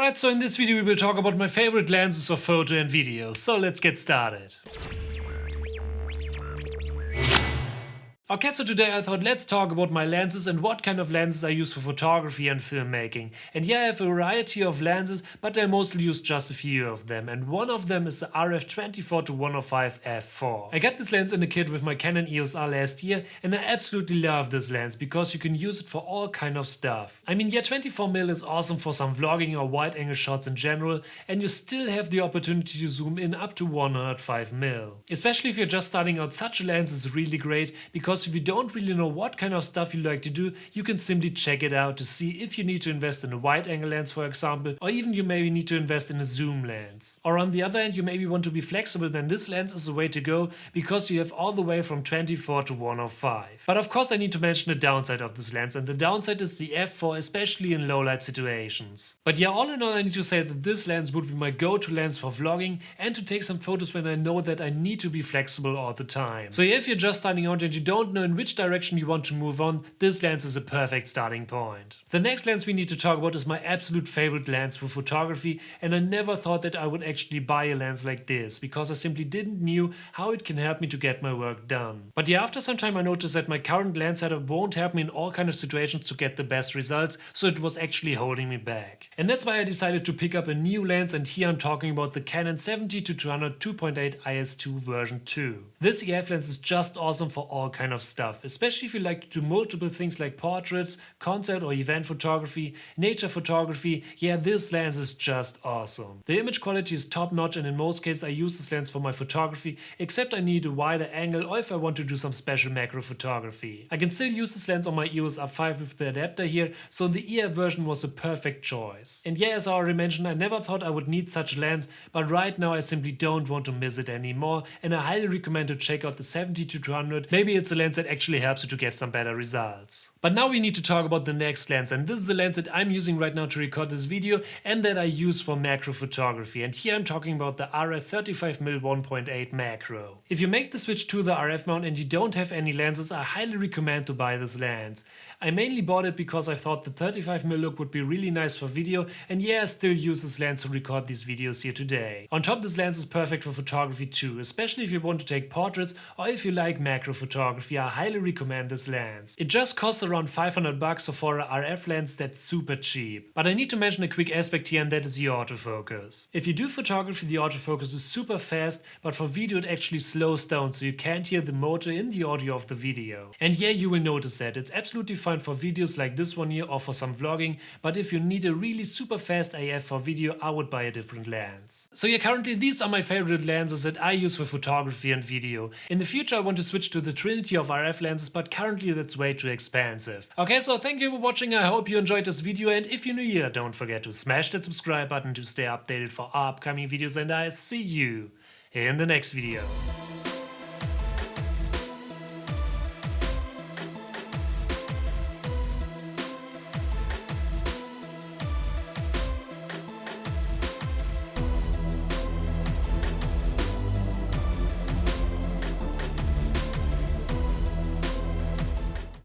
Alright, so in this video we will talk about my favorite lenses for photo and video, so let's get started. Okay, so today I thought let's talk about my lenses and what kind of lenses I use for photography and filmmaking. And yeah, I have a variety of lenses, but I mostly use just a few of them, and one of them is the RF24-105 f4. I got this lens in a kit with my Canon EOS R last year, and I absolutely love this lens because you can use it for all kind of stuff. I mean, yeah, 24mm is awesome for some vlogging or wide angle shots in general, and you still have the opportunity to zoom in up to 105mm. Especially if you're just starting out, such a lens is really great because if you don't really know what kind of stuff you like to do, you can simply check it out to see if you need to invest in a wide angle lens, for example, or even you maybe need to invest in a zoom lens. Or on the other hand, you maybe want to be flexible, then this lens is the way to go because you have all the way from 24 to 105. But of course I need to mention the downside of this lens, and the downside is the f4, especially in low light situations. But yeah, all in all I need to say that this lens would be my go-to lens for vlogging and to take some photos when I know that I need to be flexible all the time. So yeah, if you're just starting out and you don't know in which direction you want to move on, this lens is a perfect starting point. The next lens we need to talk about is my absolute favorite lens for photography, and I never thought that I would actually buy a lens like this because I simply didn't knew how it can help me to get my work done. But yeah, after some time I noticed that my current lens setup won't help me in all kind of situations to get the best results, so it was actually holding me back. And that's why I decided to pick up a new lens, and here I'm talking about the Canon 70-200 2.8 IS2 version 2. This EF lens is just awesome for all kind of stuff, especially if you like to do multiple things like portraits, concert or event photography, nature photography. Yeah, this lens is just awesome. The image quality is top notch, and in most cases I use this lens for my photography, except I need a wider angle or if I want to do some special macro photography. I can still use this lens on my EOS R5 with the adapter here, so the EF version was a perfect choice. And yeah, as I already mentioned, I never thought I would need such a lens, but right now I simply don't want to miss it anymore, and I highly recommend to check out the 70-200. Maybe it's a lens that actually helps you to get some better results. But now we need to talk about the next lens, and this is the lens that I'm using right now to record this video and that I use for macro photography, and here I'm talking about the RF35mm 1.8 macro. If you make the switch to the RF mount and you don't have any lenses, I highly recommend to buy this lens. I mainly bought it because I thought the 35mm look would be really nice for video, and yeah, I still use this lens to record these videos here today. On top, this lens is perfect for photography too, especially if you want to take portraits or if you like macro photography. I highly recommend this lens. It just costs around $500, so for a RF lens that's super cheap. But I need to mention a quick aspect here, and that is the autofocus. If you do photography, the autofocus is super fast, but for video it actually slows down, so you can't hear the motor in the audio of the video. And yeah, you will notice that. It's absolutely fine for videos like this one here or for some vlogging, but if you need a really super fast AF for video, I would buy a different lens. So yeah, currently these are my favorite lenses that I use for photography and video. In the future I want to switch to the trinity of RF lenses, but currently that's way too expensive. Okay, so thank you for watching, I hope you enjoyed this video, and if you're new here, don't forget to smash that subscribe button to stay updated for our upcoming videos, and I see you in the next video.